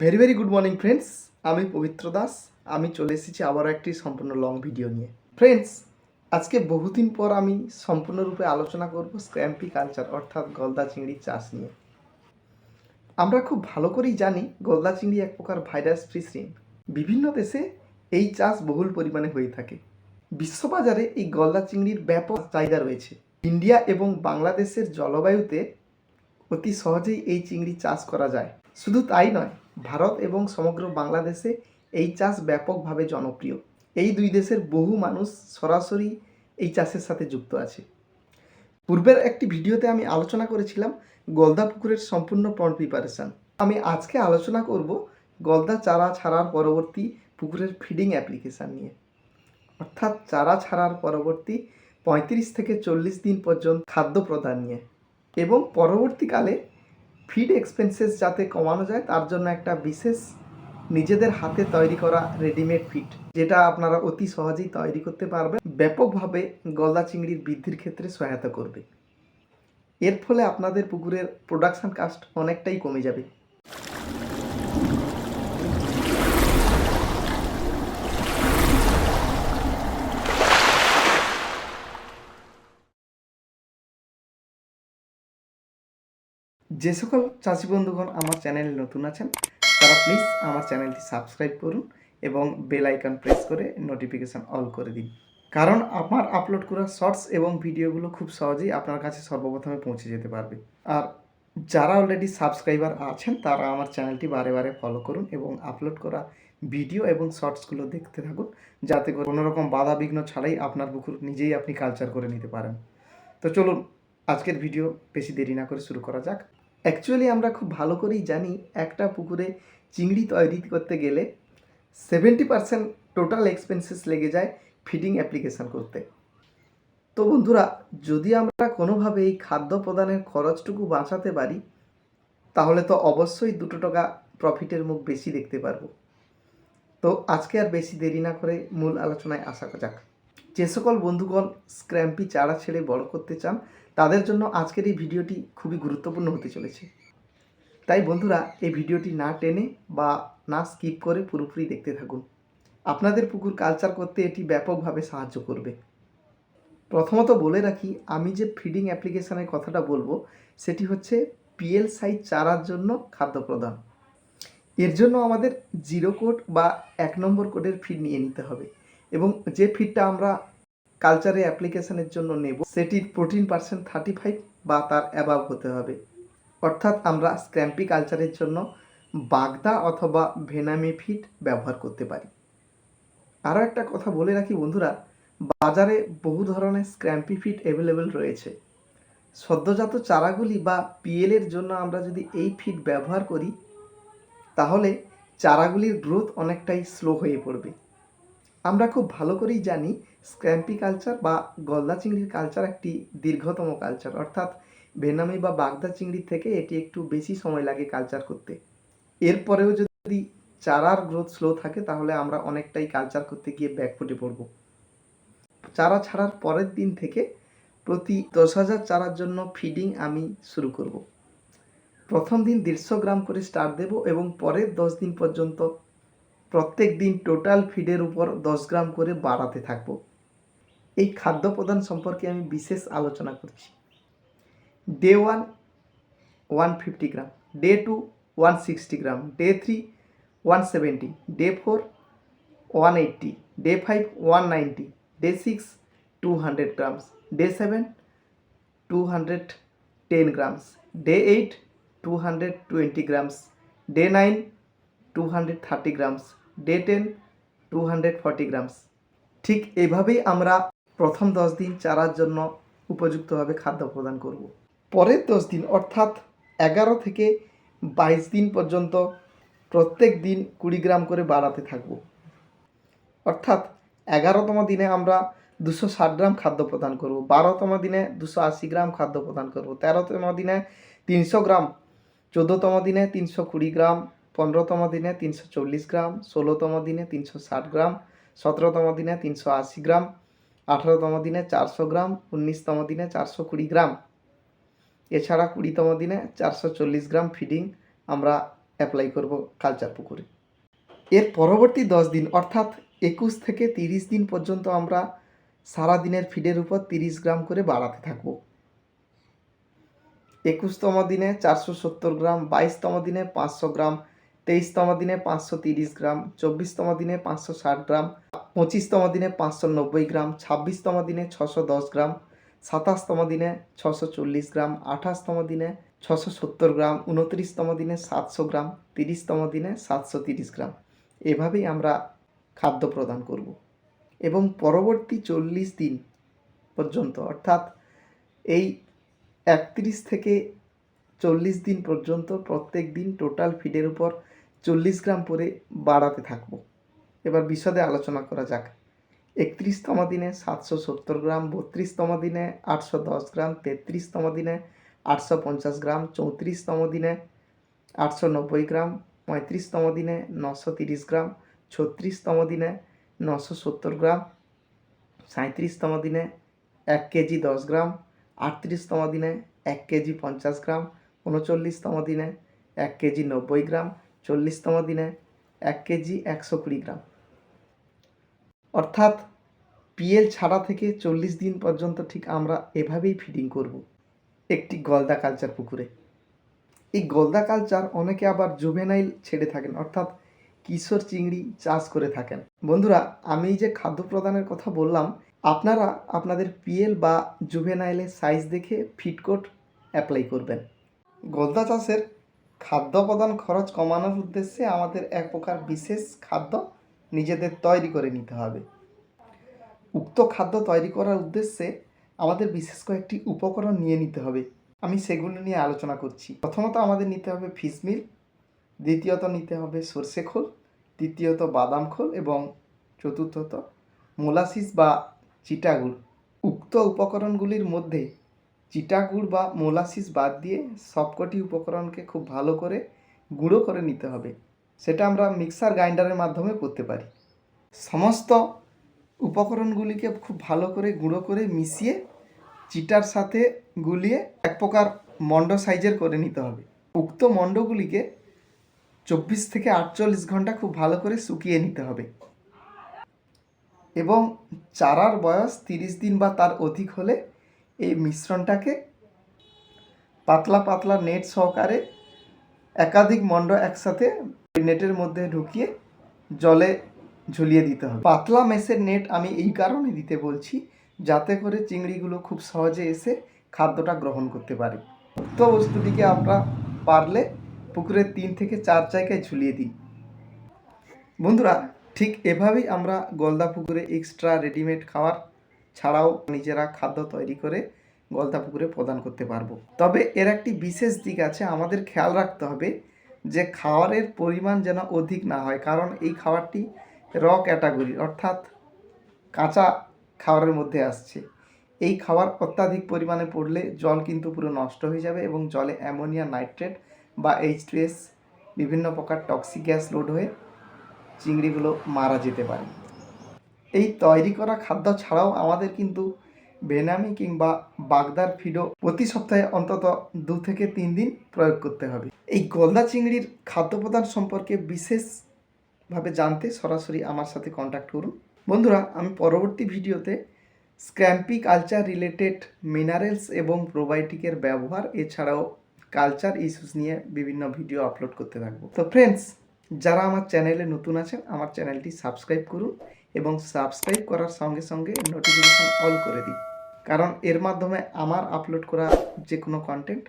Very very good morning friends. আমি পবিত্র দাস। আমি চলে এসেছি আবারও একটি সম্পূর্ণ লং ভিডিও নিয়ে। ফ্রেন্ডস, আজকে বহুদিন পর আমি সম্পূর্ণরূপে আলোচনা করব স্ক্র্যাম্পি কালচার অর্থাৎ গলদা চিংড়ির চাষ নিয়ে। আমরা খুব ভালো করেই জানি গলদা চিংড়ি এক প্রকার ভাইরাস ফ্রি শ্রিম্প। বিভিন্ন দেশে এই চাষ বহুল পরিমাণে হয়ে থাকে। বিশ্ববাজারে এই গলদা চিংড়ির ব্যাপক চাহিদা রয়েছে। ইন্ডিয়া এবং বাংলাদেশের জলবায়ুতে অতি সহজেই এই চিংড়ি চাষ করা যায়। শুধু তাই নয়, ভারত এবং সমগ্র বাংলাদেশে এই চাষ ব্যাপকভাবে জনপ্রিয়। এই দুই দেশের বহু মানুষ সরাসরি এই চাষের সাথে যুক্ত আছে। পূর্বের একটি ভিডিওতে আমি আলোচনা করেছিলাম গলদা পুকুরের সম্পূর্ণ পন্ড প্রিপারেশন। আমি আজকে আলোচনা করব গলদা চারা ছাড়ার পরবর্তী পুকুরের ফিডিং অ্যাপ্লিকেশান নিয়ে, অর্থাৎ চারা ছাড়ার পরবর্তী 35 থেকে 40 দিন পর্যন্ত খাদ্য প্রদান নিয়ে, এবং পরবর্তীকালে ফিড এক্সপেন্সেস যাতে কমানো যায় তার জন্য একটা বিশেষ নিজেদের হাতে তৈরি করা রেডিমেড ফিড, যেটা আপনারা অতি সহজেই তৈরি করতে পারবেন, ব্যাপকভাবে গলদা চিংড়ির বৃদ্ধির ক্ষেত্রে সহায়তা করবে। এর ফলে আপনাদের পুকুরের প্রোডাকশন কস্ট অনেকটাই কমে যাবে। যে সকল চাষি বন্ধুগণ আমার চ্যানেলে নতুন আছেন তারা প্লিজ আমার চ্যানেলটি সাবস্ক্রাইব করুন এবং বেল আইকন প্রেস করে নোটিফিকেশান অল করে দিন, কারণ আমার আপলোড করা শর্টস এবং ভিডিওগুলো খুব সহজেই আপনার কাছে সর্বপ্রথমে পৌঁছে যেতে পারবে। আর যারা অলরেডি সাবস্ক্রাইবার আছেন তারা আমার চ্যানেলটি বারে বারে ফলো করুন এবং আপলোড করা ভিডিও এবং শর্টসগুলো দেখতে থাকুন, যাতে কোনো রকম বাধা বিঘ্ন ছাড়াই আপনার পুকুর নিজেই আপনি কালচার করে নিতে পারেন। তো চলুন আজকের ভিডিও বেশি দেরি না করে শুরু করা যাক। অ্যাকচুয়ালি আমরা খুব ভালো করেই জানি একটা পুকুরে চিংড়ি তৈরি করতে গেলে 70% টোটাল এক্সপেন্সেস লেগে যায় ফিডিং অ্যাপ্লিকেশান করতে। তো বন্ধুরা, যদি আমরা কোনোভাবে এই খাদ্য প্রদানের খরচটুকু বাঁচাতে পারি তাহলে তো অবশ্যই 2 টাকা প্রফিটের মুখ বেশি দেখতে পারবো। তো আজকে আর বেশি দেরি না করে মূল আলোচনায় আসা যাক। যে সকল বন্ধুগণ স্ক্র্যাম্পি চারা ছেড়ে বড় করতে চান তাদের জন্য আজকের এই ভিডিওটি খুবই গুরুত্বপূর্ণ হতে চলেছে। তাই বন্ধুরা, এই ভিডিওটি না টেনে বা না স্কিপ করে পুরোপুরি দেখতে থাকুন। আপনাদের পুকুর কালচার করতে এটি ব্যাপকভাবে সাহায্য করবে। প্রথমত বলে রাখি, আমি যে ফিডিং অ্যাপ্লিকেশানের কথাটা বলবো সেটি হচ্ছে পিএল সাইজ চারার জন্য খাদ্য প্রদান। এর জন্য আমাদের 0 কোড বা 1 নম্বর কোডের ফিড নিয়ে নিতে হবে, এবং যে ফিডটা আমরা কালচারে অ্যাপ্লিকেশানের জন্য নেব সেটির প্রোটিন পার্সেন্ট 35 বা তার অ্যাবাভ হতে হবে। অর্থাৎ আমরা স্ক্র্যাম্পি কালচারের জন্য বাগদা অথবা ভেনামি ফিড ব্যবহার করতে পারি। আরও একটা কথা বলে রাখি বন্ধুরা, বাজারে বহু ধরনের স্ক্র্যাম্পি ফিড অ্যাভেলেবেল রয়েছে। সদ্যজাত চারাগুলি বা পিএলের জন্য আমরা যদি এই ফিড ব্যবহার করি তাহলে চারাগুলির গ্রোথ অনেকটাই স্লো হয়ে পড়বে। আমরা খুব ভালো করেই জানি স্ক্র্যাম্পি কালচার বা গলদা চিংড়ির কালচার একটি দীর্ঘতম কালচার, অর্থাৎ ভেনামি বা বাগদা চিংড়ির থেকে এটি একটু বেশি সময় লাগে কালচার করতে। এরপরেও যদি চারার গ্রোথ স্লো থাকে তাহলে আমরা অনেকটাই কালচার করতে গিয়ে ব্যাকফুটে পড়ব। চারা ছাড়ার পরের দিন থেকে প্রতি 10,000 চারার জন্য ফিডিং আমি শুরু করব। প্রথম দিন 150 গ্রাম করে স্টার্ট দেব এবং পরের 10 দিন পর্যন্ত প্রত্যেক দিন টোটাল ফিডের উপর 10 গ্রাম করে বাড়াতে থাকব। এই খাদ্য প্রদান সম্পর্কে আমি বিশেষ আলোচনা করছি। Day 1 150 gram, day 2 160 gram, day 3 170, day 4 180, day 5 190, day 6 200 grams, day 7 210 grams, day 8 220 grams, day 9 230 grams, day 10 240 grams. ঠিক এভাবেই আমরা প্রথম 10 দিন চারার জন্য উপযুক্তভাবে খাদ্য প্রদান করব। পরের 10 দিন অর্থাৎ 11 থেকে 22 দিন পর্যন্ত প্রত্যেক দিন 20 গ্রাম করে বাড়াতে থাকব। অর্থাৎ 11তম দিনে আমরা 260 গ্রাম খাদ্য প্রদান করব, 12তম দিনে 280 গ্রাম খাদ্য প্রদান করব, 13তম দিনে 300 গ্রাম, 14তম দিনে 320 গ্রাম, 15তম দিনে 340 গ্রাম, 16তম দিনে 360 গ্রাম, 17তম দিনে 380 গ্রাম, 18তম দিনে 400 গ্রাম, 19তম দিনে 420 গ্রাম। এছাড়া 20তম দিনে 440 গ্রাম ফিডিং আমরা অ্যাপ্লাই করব কালচার পুকুরে। এর পরবর্তী 10 দিন অর্থাৎ 21 থেকে 30 দিন পর্যন্ত আমরা সারাদিনের ফিডের উপর 30 গ্রাম করে বাড়াতে থাকব। 21তম দিনে 470 গ্রাম, 22তম দিনে 500 গ্রাম, 23তম দিনে 530 গ্রাম, 24তম দিনে 560 গ্রাম, 25তম দিনে 590 গ্রাম, 26তম দিনে 610 গ্রাম, 27তম দিনে 640 গ্রাম, 28তম দিনে 670 গ্রাম, 29তম দিনে 700 গ্রাম, 30তম দিনে 730 গ্রাম। এভাবেই আমরা খাদ্য প্রদান করব এবং পরবর্তী 40 দিন পর্যন্ত অর্থাৎ এই 31 থেকে 40 দিন পর্যন্ত প্রত্যেক দিন টোটাল ফিডের উপর 40 গ্রাম করে বাড়াতে থাকব। এবার বিশদে আলোচনা করা যাক। 31তম দিনে 770 গ্রাম, 32তম দিনে 810 গ্রাম, 33তম দিনে 850 গ্রাম, 34তম দিনে 890 গ্রাম, 35তম দিনে 930 গ্রাম, 36তম দিনে 970 গ্রাম, 37তম দিনে 1 কেজি 10 গ্রাম, 38তম দিনে 1 কেজি 50 গ্রাম, 39তম দিনে 1 কেজি 90 গ্রাম, 40তম দিনে 1 কেজি 120 গ্রাম। অর্থাৎ পিএল ছাড়া থেকে 40 দিন পর্যন্ত ঠিক আমরা এভাবেই ফিডিং করব একটি গলদা কালচার পুকুরে। এই গলদা কালচার অনেকে আবার জুভেনাইল ছেড়ে থাকেন অর্থাৎ কিশোর চিংড়ি চাষ করে থাকেন। বন্ধুরা, আমি যে খাদ্য প্রদানের কথা বললাম, আপনারা আপনাদের পিএল বা জুভেনাইলের সাইজ দেখে ফিড কোড অ্যাপ্লাই করবেন। গলদা চাষের খাদ্য প্রদান খরচ কমানোর উদ্দেশ্যে আমাদের এক প্রকার বিশেষ খাদ্য নিজেদের তৈরি করে নিতে হবে। উক্ত খাদ্য তৈরি করার উদ্দেশ্যে আমাদের বিশেষ কয়েকটি উপকরণ নিয়ে নিতে হবে। আমি সেগুলো নিয়ে আলোচনা করছি। প্রথমত আমাদের নিতে হবে ফিশ মিল, দ্বিতীয়ত নিতে হবে সর্ষে খোল, তৃতীয়ত বাদাম খোল এবং চতুর্থত মোলাসিস বা চিটাগুড়। উক্ত উপকরণগুলির মধ্যে চিটাগুড় বা মোলাসিস বাদ দিয়ে সবকটি উপকরণকে খুব ভালো করে গুঁড়ো করে নিতে হবে। সেটা আমরা মিক্সার গ্রাইন্ডারের মাধ্যমে করতে পারি। সমস্ত উপকরণগুলিকে খুব ভালো করে গুঁড়ো করে মিশিয়ে চিটার সাথে গুলিয়ে এক প্রকার মন্ড সাইজের করে নিতে হবে। উক্ত মন্ডগুলিকে 24 থেকে 48 ঘন্টা খুব ভালো করে শুকিয়ে নিতে হবে এবং চারার বয়স 30 দিন বা তার অধিক হলে এই মিশ্রণটাকে পাতলা পাতলা নেট সহকারে একাধিক মন্ড একসাথে নেটের মধ্যে ঢুকিয়ে জলে ঝুলিয়ে দিতে হবে। পাতলা মেশের নেট আমি এই কারণে দিতে বলছি যাতে করে চিংড়িগুলো খুব সহজে এসে খাদ্যটা গ্রহণ করতে পারে। উক্ত বস্তুটিকে আমরা পারলে পুকুরের 3 থেকে 4 জায়গায় ঝুলিয়ে দিই। বন্ধুরা, ঠিক এভাবেই আমরা গলদা পুকুরে এক্সট্রা রেডিমেড খাবার ছাড়াও নিজেরা খাদ্য তৈরি করে গলদা পুকুরে প্রদান করতে পারবো। তবে এর একটি বিশেষ দিক আছে, আমাদের খেয়াল রাখতে হবে যে খাবারের পরিমাণ যেন অধিক না হয়, কারণ এই খাবারটি র ক্যাটাগরি অর্থাৎ কাঁচা খাবারের মধ্যে আসছে। এই খাবার অত্যাধিক পরিমাণে পড়লে জল কিন্তু পুরো নষ্ট হয়ে যাবে এবং জলে অ্যামোনিয়া নাইট্রেট বা H2S বিভিন্ন প্রকার টক্সিক গ্যাস লোড হয়ে চিংড়িগুলো মারা যেতে পারে। এই তৈরি করা খাদ্য ছাড়াও আমাদের কিন্তু বেনামি কিংবা বাগদার ফিডও প্রতি সপ্তাহে অন্তত 2 থেকে 3 দিন প্রয়োগ করতে হবে। এই গলদা চিংড়ির খাদ্য প্রদান সম্পর্কে বিশেষভাবে জানতে সরাসরি আমার সাথে কন্ট্যাক্ট করুন। বন্ধুরা, আমি পরবর্তী ভিডিওতে স্ক্র্যাম্পি কালচার রিলেটেড মিনারেলস এবং প্রোবায়োটিকের ব্যবহার এছাড়াও কালচার ইস্যুস নিয়ে বিভিন্ন ভিডিও আপলোড করতে থাকবো। তো ফ্রেন্ডস, যারা আমার চ্যানেলে নতুন আছেন আমার চ্যানেলটি সাবস্ক্রাইব করুন এবং সাবস্ক্রাইব করার সঙ্গে সঙ্গে নোটিফিকেশন অল করে দিন, কারণ এর মাধ্যমে আমার আপলোড করা যে কোনো কন্টেন্ট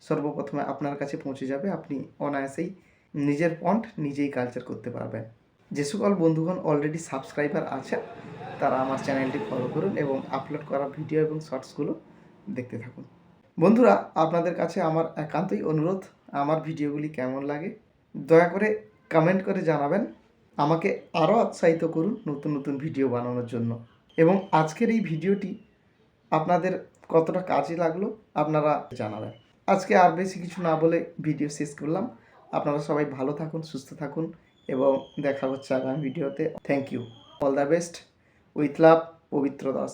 সর্বপ্রথমে আপনার কাছে পৌঁছে যাবে। আপনি অনায়াসেই নিজের পন্ড নিজেই কালচার করতে পারবেন। যে সকল বন্ধুগণ অলরেডি সাবস্ক্রাইবার আছেন তারা আমার চ্যানেলটি ফলো করুন এবং আপলোড করা ভিডিও এবং শর্টসগুলো দেখতে থাকুন। বন্ধুরা, আপনাদের কাছে আমার একান্তই অনুরোধ, আমার ভিডিওগুলি কেমন লাগে দয়া করে কমেন্ট করে জানাবেন। আমাকে আরও উৎসাহিত করুন নতুন নতুন ভিডিও বানানোর জন্য। এবং আজকের এই ভিডিওটি আপনাদের কতটা কাজে লাগলো আপনারা জানাবেন। আজকে আর বেশি কিছু না বলে ভিডিও শেষ করলাম। আপনারা সবাই ভালো থাকুন, সুস্থ থাকুন এবং দেখা হচ্ছে আগামী ভিডিওতে। Thank you, all the best, with love, Pabitra Das.